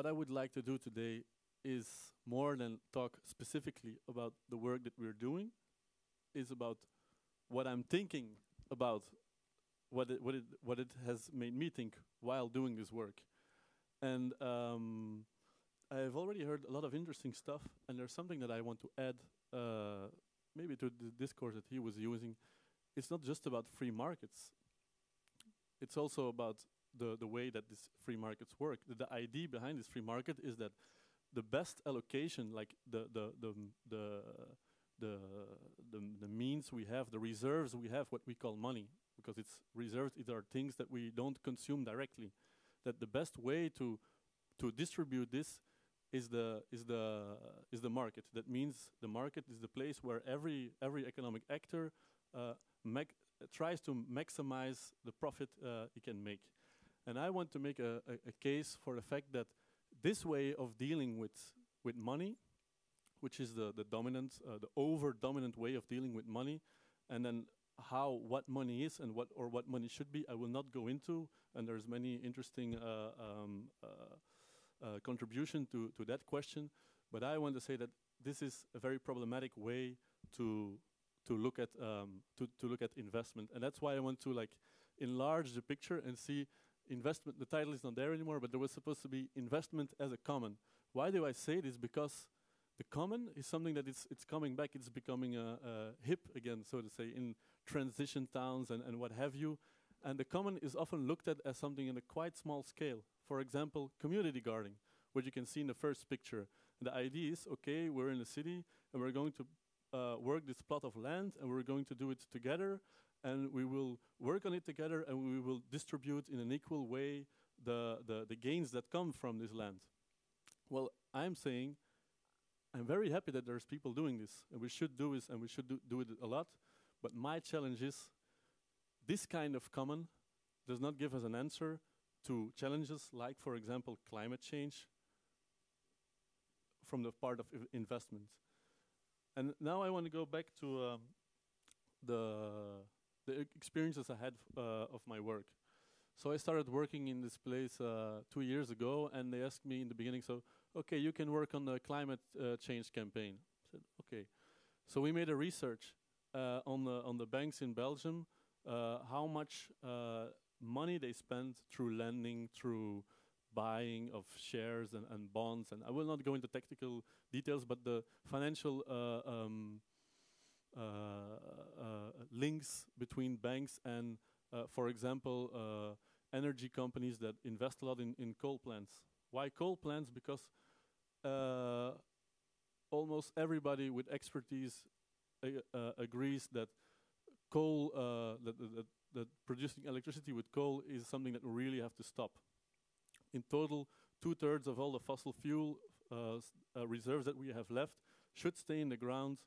I would like to do today is more than talk specifically about the work that we're doing, is about what I'm thinking about what it has made me think while doing this work. And I've already heard a lot of interesting stuff, and there's something that I want to add, maybe to the discourse that he was using. It's not just about free markets. It's also about the way that these free markets work. The idea behind this free market is that the best allocation, like the means we have, the reserves we have, what we call money, because it's reserves, it are things that we don't consume directly. That the best way to distribute this is the market. That means the market is the place where every economic actor tries to maximize the profit he can make. And I want to make a case for the fact that this way of dealing with money, which is the dominant, the over-dominant way of dealing with money, and then what money is and what money should be, I will not go into, and there's many interesting contribution to that question. But I want to say that this is a very problematic way to look at investment, and that's why I want to enlarge the picture and see investment. The title is not there anymore, but there was supposed to be investment as a common. Why do I say this? Because the common is something that it's coming back. It's becoming hip again, so to say, in transition towns and what have you. And the common is often looked at as something in a quite small scale. For example, community gardening, which you can see in the first picture. And the idea is, okay, we're in a city and we're going to work this plot of land and we're going to do it together, and we will work on it together and we will distribute in an equal way the gains that come from this land. Well, I'm saying I'm very happy that there's people doing this, and we should do this, and we should do it a lot. But my challenge is this kind of common does not give us an answer to challenges like, for example, climate change from the part of investment. And now I want to go back to the experiences I had of my work. So I started working in this place 2 years ago, and they asked me in the beginning, so, okay, you can work on the climate change campaign. I said, okay. So we made a research on the banks in Belgium, how much money they spend through lending, through buying of shares and bonds. And I will not go into technical details, but the financial links between banks and, for example, energy companies that invest a lot in coal plants. Why coal plants? Because almost everybody with expertise agrees that coal, that producing electricity with coal is something that we really have to stop. In total, 2/3 of all the fossil fuel reserves that we have left should stay in the ground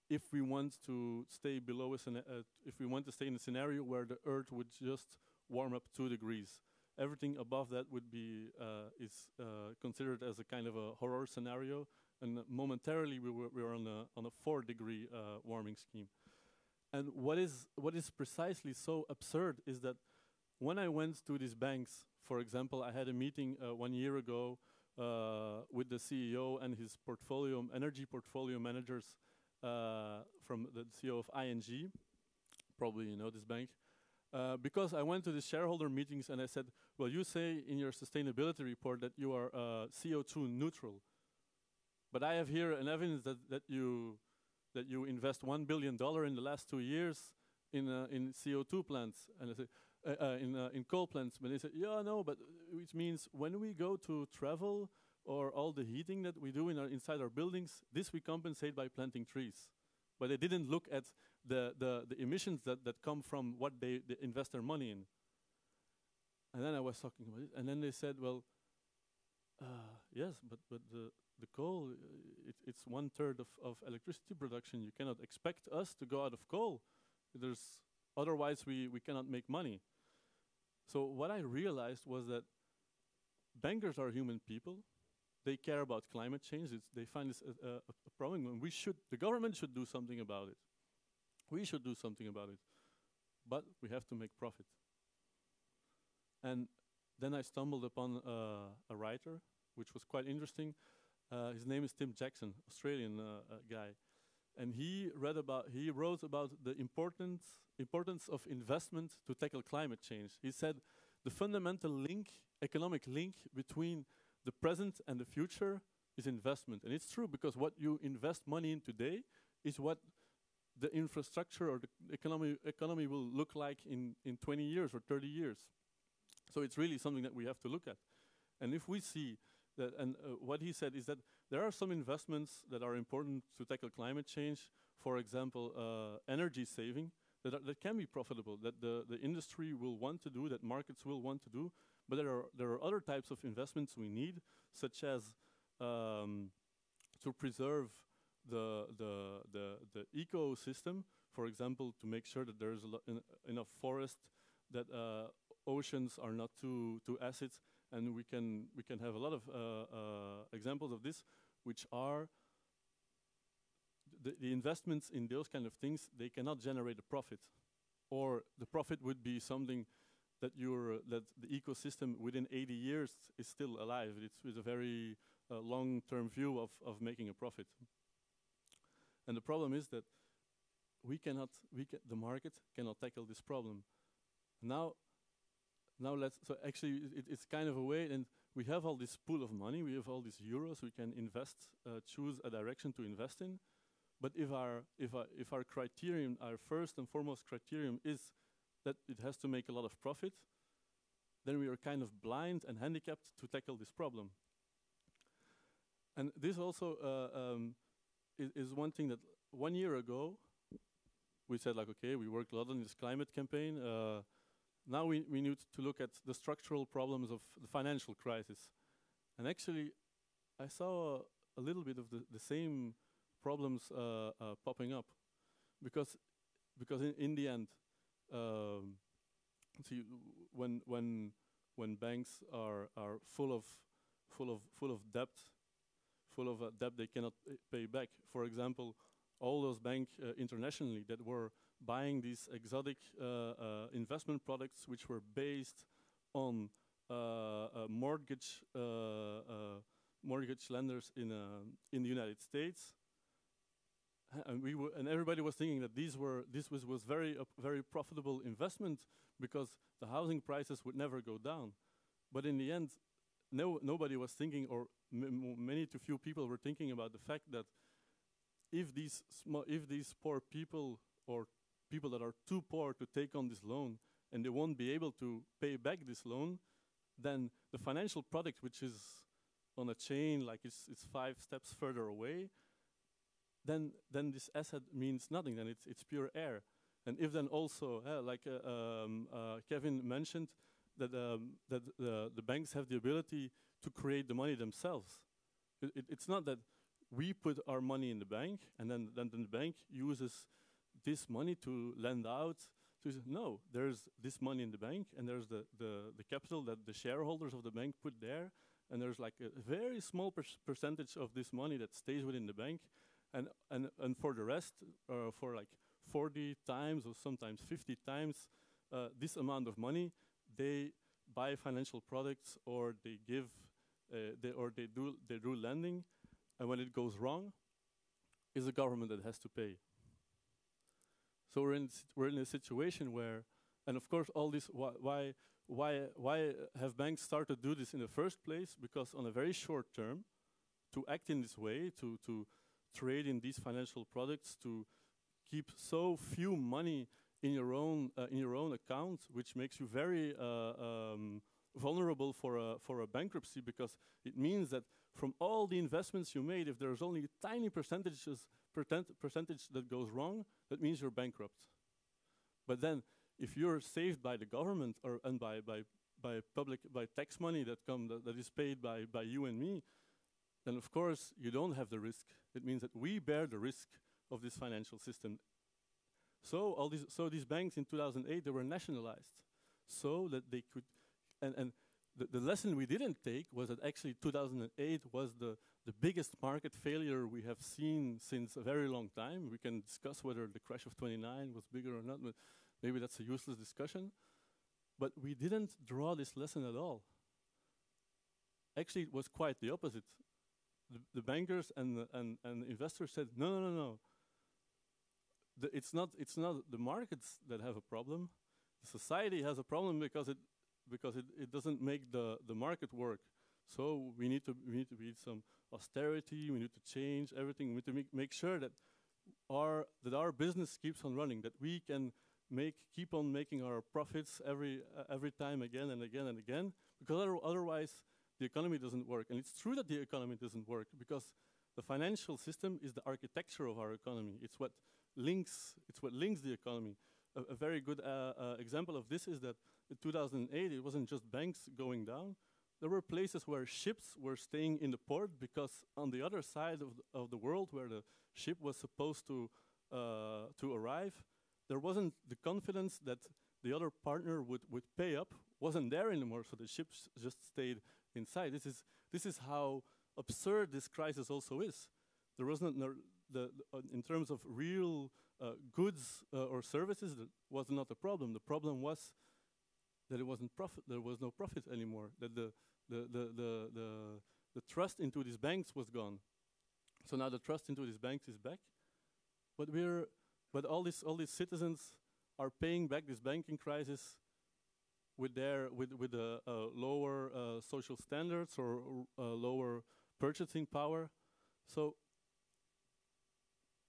if we want to stay below if we want to stay in a scenario where the Earth would just warm up 2 degrees. Everything above that would be considered as a kind of a horror scenario, and momentarily we were on a 4-degree warming scheme. And what is precisely so absurd is that when I went to these banks, for example, I had a meeting 1 year ago with the CEO and his energy portfolio managers from the CEO of ING. Probably you know this bank. Because I went to the shareholder meetings and I said, well, you say in your sustainability report that you are CO2 neutral. But I have here an evidence that you invest $1 billion in the last 2 years in CO2 plants. And I said, in coal plants. But they said, yeah, no, but which means when we go to travel or all the heating that we do inside our buildings, this we compensate by planting trees. But they didn't look at the emissions that come from what they invest their money in. And then I was talking about it, and then they said, well, yes, but the coal, it's 1/3 of electricity production. You cannot expect us to go out of coal. Otherwise we cannot make money. So what I realized was that bankers are human people. They care about climate change. They find this a problem, and the government should do something about it. We should do something about it. But we have to make profit. And then I stumbled upon a writer, which was quite interesting. His name is Tim Jackson, Australian guy, and he wrote about the importance of investment to tackle climate change. He said the fundamental economic link between the present and the future is investment, and it's true because what you invest money in today is what the infrastructure or the economy will look like in 20 years or 30 years. So it's really something that we have to look at. And if we see that, and what he said is that there are some investments that are important to tackle climate change. For example, energy saving, that can be profitable, that the industry will want to do, that markets will want to do. But there are other types of investments we need, such as to preserve the ecosystem. For example, to make sure that there is enough forest, that oceans are not too acid, and we can have a lot of examples of this, which are the investments in those kind of things. They cannot generate a profit, or the profit would be something that the ecosystem within 80 years is still alive. It's with a very long-term view of making a profit. And the problem is that the market cannot tackle this problem. Now so actually it's kind of a way, and we have all this pool of money, we have all these euros, we can invest, choose a direction to invest in. But if our criterion, our first and foremost criterion is that it has to make a lot of profit, then we are kind of blind and handicapped to tackle this problem. And this also is one thing that 1 year ago, we said like, okay, we worked a lot on this climate campaign. Now we need to look at the structural problems of the financial crisis. And actually, I saw a little bit of the same problems popping up. Because in the end, see, when banks are full of debt they cannot pay back. For example, all those banks internationally that were buying these exotic investment products, which were based on mortgage lenders in the United States, and everybody was thinking that this was very profitable investment because the housing prices would never go down. But in the end, nobody was thinking, or many too few people were thinking about the fact that if these poor people, or people that are too poor to take on this loan, and they won't be able to pay back this loan, then the financial product, which is on a chain, like it's 5 steps further away, then this asset means nothing. Then it's pure air. And if then also, like Kevin mentioned, that the banks have the ability to create the money themselves. It's not that we put our money in the bank and then the bank uses this money to lend out. No, there's this money in the bank, and there's the capital that the shareholders of the bank put there, and there's like a very small percentage of this money that stays within the bank, and for the rest, for like 40 times or sometimes 50 times this amount of money, they buy financial products, or they give, they do lending, and when it goes wrong, it's the government that has to pay. So we're in a situation where, and of course, all this. Why have banks started to do this in the first place? Because on a very short term, to act in this way, to trade in these financial products, to keep so few money in your own account, which makes you very vulnerable for a bankruptcy, because it means that from all the investments you made, if there's only a tiny percentage that goes wrong, that means you're bankrupt. But then, if you're saved by the government and by tax money that is paid by you and me, then of course you don't have the risk. It means that we bear the risk of this financial system. So these banks in 2008, they were nationalized, so that they could, and the lesson we didn't take was that actually 2008 was the biggest market failure we have seen since a very long time. We can discuss whether the crash of '29 was bigger or not, but maybe that's a useless discussion. But we didn't draw this lesson at all. Actually, it was quite the opposite. The bankers and investors said, no, no, no, no. It's not the markets that have a problem. The society has a problem because it doesn't make the market work. So we need to be some austerity. We need to change everything. We need to make sure that our business keeps on running. That we can keep on making our profits every time again and again and again. Because otherwise the economy doesn't work. And it's true that the economy doesn't work because the financial system is the architecture of our economy. It's what links the economy. A very good example of this is that in 2008, it wasn't just banks going down. There were places where ships were staying in the port because on the other side of the world where the ship was supposed to arrive, there wasn't the confidence that the other partner would pay up, wasn't there anymore, so the ships just stayed inside. This is how absurd this crisis also is. There wasn't in terms of real goods or services, that was not a problem. The problem was that it wasn't profit. There was no profit anymore. That the trust into these banks was gone. So now the trust into these banks is back, but all these citizens are paying back this banking crisis with lower social standards or lower purchasing power. So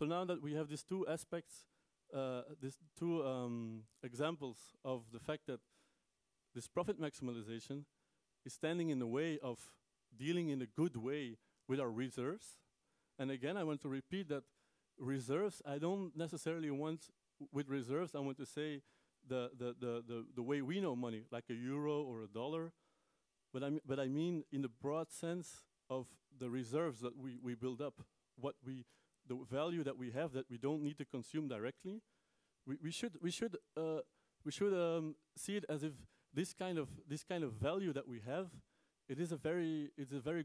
now that we have these two aspects, these two examples of the fact that this profit maximalization is standing in the way of dealing in a good way with our reserves. And again, I want to repeat that reserves, I don't necessarily want, with reserves, I want to say the way we know money, like a euro or a dollar, but I mean in the broad sense of the reserves that we build up, the value that we have that we don't need to consume directly. We should see it as if this kind of value that we have, it's a very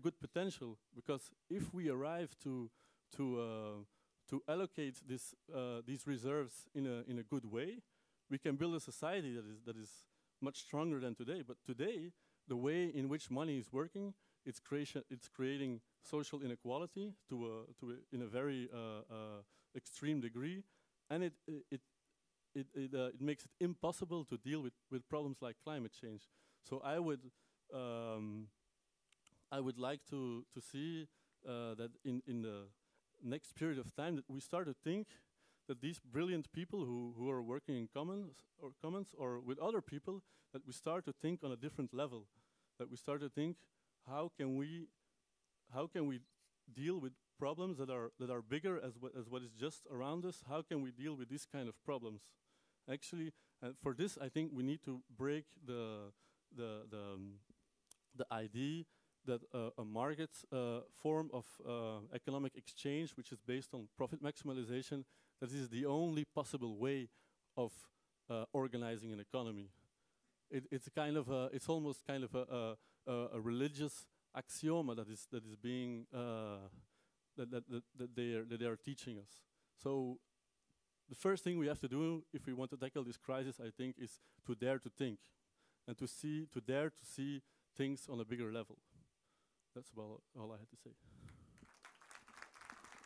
good potential, because if we arrive to allocate these reserves in a good way, we can build a society that is much stronger than today. But today, the way in which money is working, it's creating social inequality in a very extreme degree, and it makes it impossible to deal with problems like climate change. So I would like to see that in the next period of time that we start to think that these brilliant people who are working in commons or with other people, that we start to think on a different level, that we start to think how can we deal with problems that are bigger as what is just around us. How can we deal with these kind of problems? Actually, for this, I think we need to break the idea that a market form of economic exchange, which is based on profit maximalization, that is the only possible way of organizing an economy. It's almost kind of a religious axioma that is being that they are teaching us. So the first thing we have to do if we want to tackle this crisis, I think, is to dare to think and to dare to see things on a bigger level. That's about all I had to say.